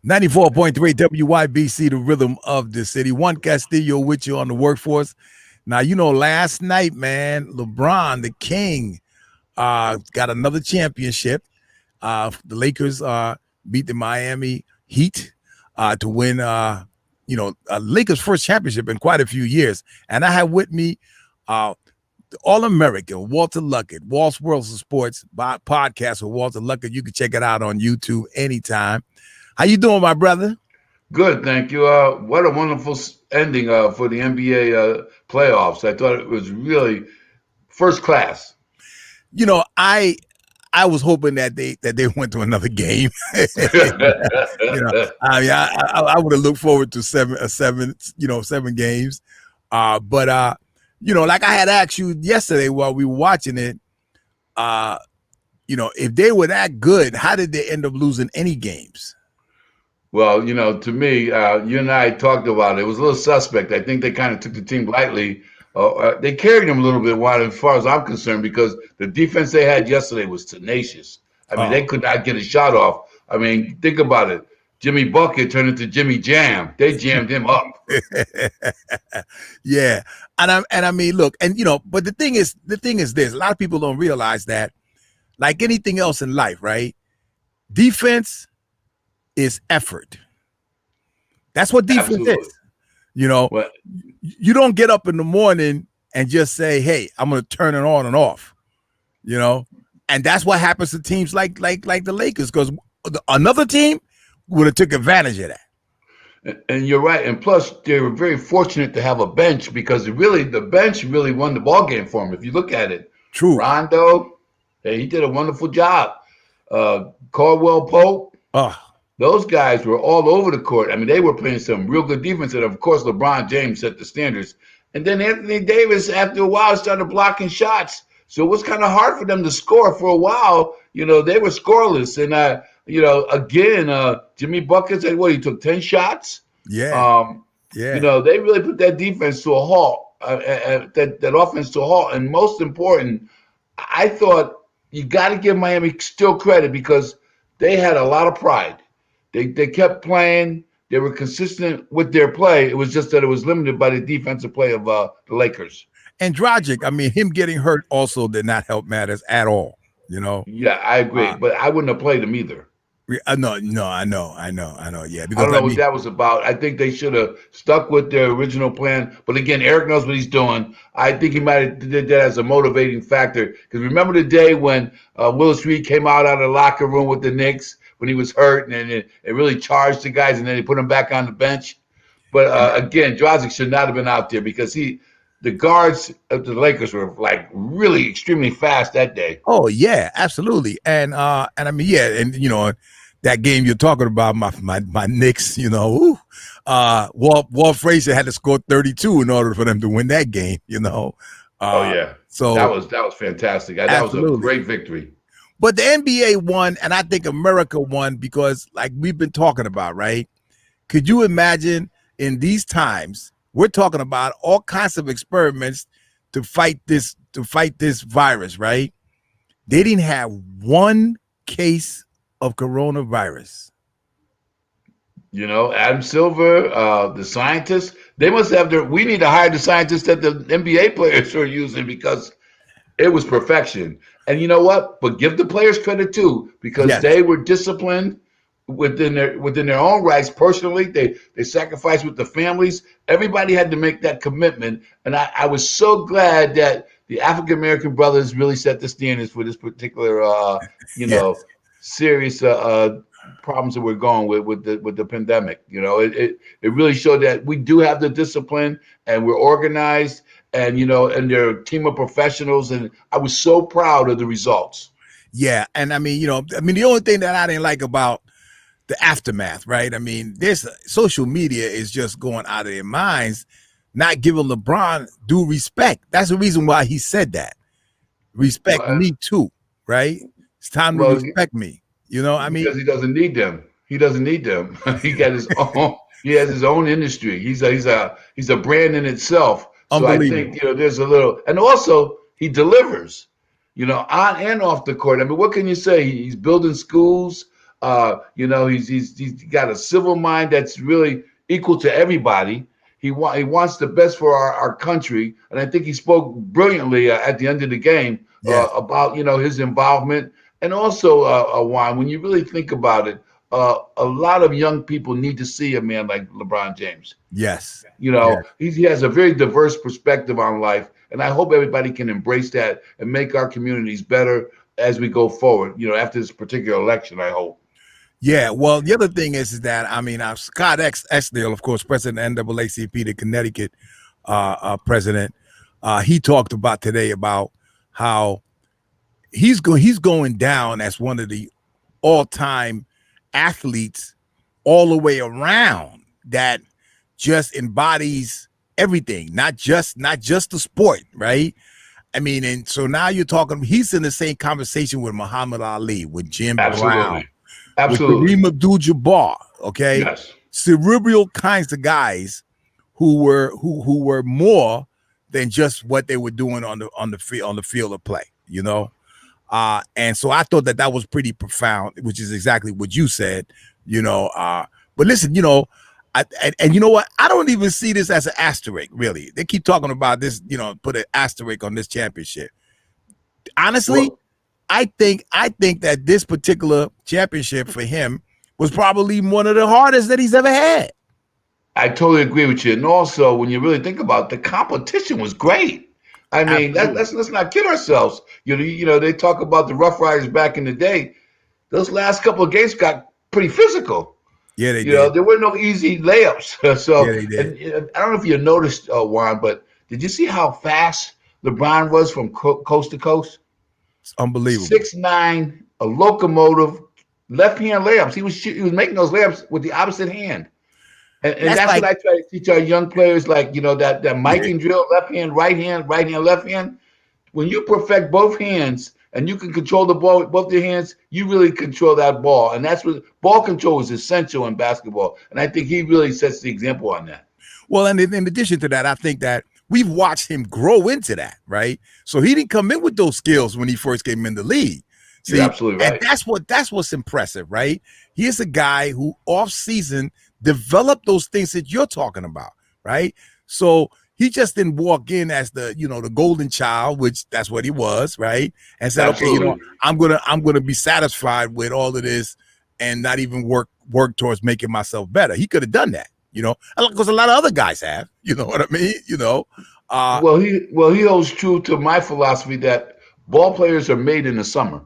94.3 WYBC, the rhythm of the city. Juan Castillo with you on the workforce. Now, last night, man, LeBron, the king, got another championship. The Lakers beat the Miami Heat to win, Lakers' first championship in quite a few years. And I have with me the All-American Walter Luckett, Walt's Worlds of Sports podcast with Walter Luckett. You can check it out on YouTube anytime. How you doing, my brother? Good, thank you. What a wonderful ending for the NBA playoffs. I thought it was really first class. I was hoping that they went to another game. I would have looked forward to seven games. But like I had asked you yesterday while we were watching it, if they were that good, how did they end up losing any games? Well, to me, you and I talked about it. It was a little suspect. I think they kind of took the team lightly. They carried them a little bit wide, as far as I'm concerned, because the defense they had yesterday was tenacious. I mean, they could not get a shot off. I mean, think about it. Jimmy Bucket turned into Jimmy Jam. They jammed him up. Yeah, and I mean, look, and but the thing is this: a lot of people don't realize that, like anything else in life, right? Defense is effort. That's what defense Absolutely. is. You don't get up in the morning and just say, "Hey, I'm going to turn it on and off." And that's what happens to teams like the Lakers, because another team would have took advantage of that. And you're right. And plus, they were very fortunate to have a bench, because the bench really won the ball game for them. If you look at it, True. Rondo, he did a wonderful job. Caldwell Pope. Those guys were all over the court. I mean, they were playing some real good defense. And, of course, LeBron James set the standards. And then Anthony Davis, after a while, started blocking shots. So it was kind of hard for them to score for a while. They were scoreless. And, again, Jimmy Bucket said, he took 10 shots? Yeah. They really put that defense to a halt, that offense to a halt. And most important, I thought you got to give Miami still credit, because they had a lot of pride. They kept playing. They were consistent with their play. It was just that it was limited by the defensive play of the Lakers. And Dragic, I mean, him getting hurt also did not help matters at all. Yeah, I agree. But I wouldn't have played him either. No, I know. Yeah, because I don't know what that was about. I think they should have stuck with their original plan. But again, Eric knows what he's doing. I think he might have did that as a motivating factor. Because remember the day when Willis Reed came out of the locker room with the Knicks when he was hurt, and it really charged the guys, and then they put him back on the bench. But again, Dragic should not have been out there, because the guards of the Lakers were like really extremely fast that day. Oh yeah, absolutely. And I mean, yeah, and that game you're talking about, my Knicks, Walt Frazier had to score 32 in order for them to win that game, Oh yeah. So that was fantastic. That was a great victory. But the NBA won, and I think America won, because like we've been talking about, right? Could you imagine in these times, we're talking about all kinds of experiments to fight this virus, right? They didn't have one case of coronavirus. Adam Silver, the scientists, they must have we need to hire the scientists that the NBA players are using, because it was perfection. And you know what? But give the players credit too, because they were disciplined within their own rights. Personally, they sacrificed with the families. Everybody had to make that commitment. And I was so glad that the African American brothers really set the standards for this particular serious problems that we're going with the pandemic. It really showed that we do have the discipline, and we're organized, and and they're a team of professionals, and I was so proud of the results. Yeah, and I mean, the only thing that I didn't like about the aftermath, right? I mean, this social media is just going out of their minds, not giving LeBron due respect. That's the reason why he said that. Respect me too, right? It's time to respect me. I mean, because he doesn't need them. He doesn't need them. He got his own. He has his own industry. He's a brand in itself. So I think there's a little, and also he delivers. On and off the court. I mean, what can you say? He's building schools. He's got a civil mind that's really equal to everybody. He wants the best for our country, and I think he spoke brilliantly at the end of the game Yes, about his involvement, and also Juan. When you really think about it, a lot of young people need to see a man like LeBron James. yes, He has a very diverse perspective on life, and I hope everybody can embrace that and make our communities better as we go forward. After this particular election, I hope. yeah. Well, the other thing is that I mean, Scott Esdale, of course, president of NAACP, the Connecticut president, he talked about today about how he's going down as one of the all-time athletes all the way around that just embodies everything, not just the sport, right? I mean, and so now you're talking, he's in the same conversation with Muhammad Ali, with Jim Brown, Absolutely, with absolutely, Kareem Abdul-Jabbar, okay? yes, Cerebral kinds of guys who were more than just what they were doing on the field of play, you know? And so I thought that was pretty profound, which is exactly what you said, you know. But listen, and you know what? I don't even see this as an asterisk, really. They keep talking about this, put an asterisk on this championship. Honestly, well, I think that this particular championship for him was probably one of the hardest that he's ever had. I totally agree with you. And also, when you really think about it, the competition was great. I mean, Absolutely. let's not kid ourselves. They talk about the Rough Riders back in the day. Those last couple of games got pretty physical. Yeah, they did. There were no easy layups. Yeah, So, they did. and I don't know if you noticed, Juan, but did you see how fast LeBron was from coast to coast? It's unbelievable. 6'9", a locomotive, left hand layups. He was making those layups with the opposite hand. And That's that's what like, I try to teach our young players, like that yeah, miking drill, left hand, left hand. When you perfect both hands and you can control the ball with both your hands, you really control that ball. And that's what ball control is essential in basketball. And I think he really sets the example on that. well, and in addition to that, I think that we've watched him grow into that, right? So he didn't come in with those skills when he first came in the league. You're See, absolutely and right. that's what's impressive, right? Here's a guy who off season developed those things that you're talking about, right? So he just didn't walk in as the golden child, which that's what he was, right? And said, okay, Absolutely. I'm gonna be satisfied with all of this and not even work towards making myself better. He could have done that, because a lot of other guys have, you know what I mean? Uh Well, he holds true to my philosophy that ball players are made in the summer.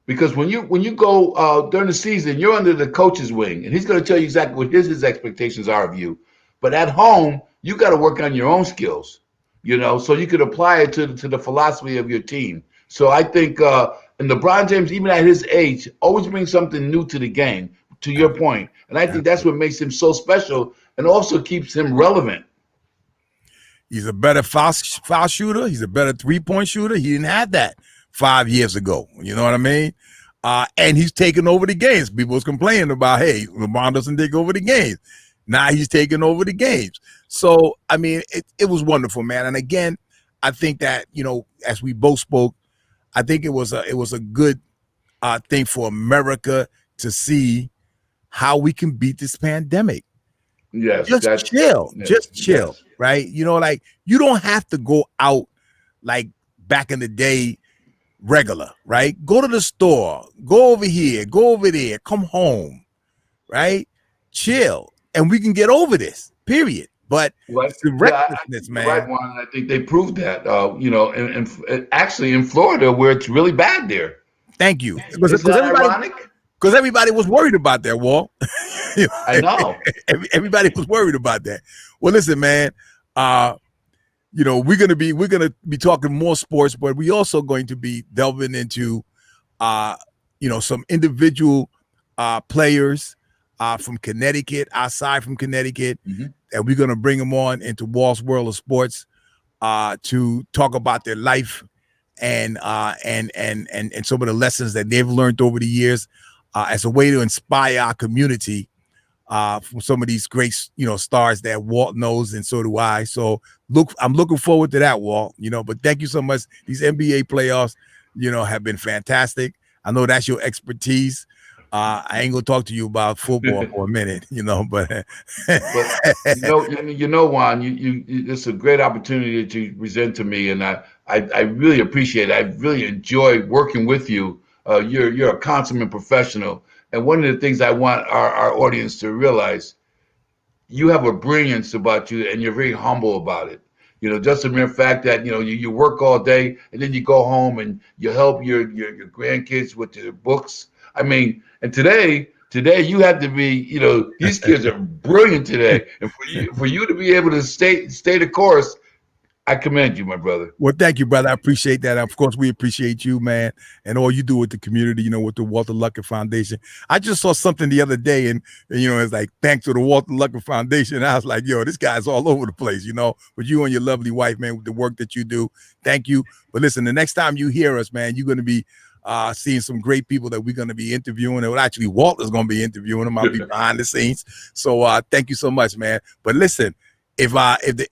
Because when you go during the season, you're under the coach's wing, and he's going to tell you exactly what his expectations are of you. But at home, you got to work on your own skills, so you could apply it to the philosophy of your team. So I think, and LeBron James, even at his age, always brings something new to the game. To your point, and I think that's what makes him so special, and also keeps him relevant. He's a better foul shooter. He's a better 3-point shooter. He didn't have that 5 years ago. You know what I mean? And he's taking over the games. People was complaining about, hey, LeBron doesn't take over the games. Now he's taking over the games. So, I mean, it was wonderful, man. And again, I think that, as we both spoke, I think it was a good thing for America to see how we can beat this pandemic. Yes, Just chill, just chill, yes. right? Like you don't have to go out like back in the day regular, right? Go to the store, go over here, go over there, come home, right? Chill, and we can get over this, period. But Right. it's the Yeah, I recklessness, think you're right, man. Juan. And I think they proved that. Actually in Florida, where it's really bad there. Thank you. Because Isn't because that everybody ironic? because everybody was worried about that, Walt. I know. Everybody was worried about that. Well, listen, man. Uh, we're gonna be talking more sports, but we also going to be delving into uh, some individual players from Connecticut, outside from Connecticut, Hmm. and we're gonna bring them on into Walt's World of Sports to talk about their life and some of the lessons that they've learned over the years as a way to inspire our community from some of these great, stars that Walt knows, and so do I. So I'm looking forward to that, Walt. But thank you so much. These NBA playoffs, have been fantastic. I know that's your expertise. I ain't gonna talk to you about football for a minute, but But Juan, it's a great opportunity that you present to me, and I really appreciate it. I really enjoy working with you. You're a consummate professional, and one of the things I want our audience to realize, you have a brilliance about you, and you're very humble about it. Just the mere fact that you work all day and then you go home and you help your grandkids with their books. I mean, and today you have to be. These kids are brilliant today, and for you to be able to stay the course, I commend you, my brother. Well, thank you, brother. I appreciate that. Of course, we appreciate you, man, and all you do with the community, with the Walter Luckett Foundation. I just saw something the other day, and it's like, thanks to the Walter Luckett Foundation. And I was like, yo, this guy's all over the place, with you and your lovely wife, man, with the work that you do. Thank you. But listen, the next time you hear us, man, you're going to be seeing some great people that we're going to be interviewing. And actually, Walter's going to be interviewing them. I'll be behind the scenes. So thank you so much, man. But listen, if the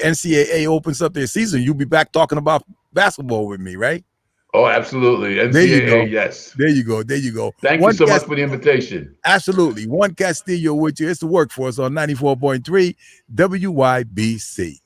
NCAA opens up their season, you'll be back talking about basketball with me, right? Oh, absolutely. There you NCAA, go. yes. There you go. There you go. Thank you so much for the invitation. Absolutely. Juan Castillo with you. It's the Workforce on 94.3 WYBC.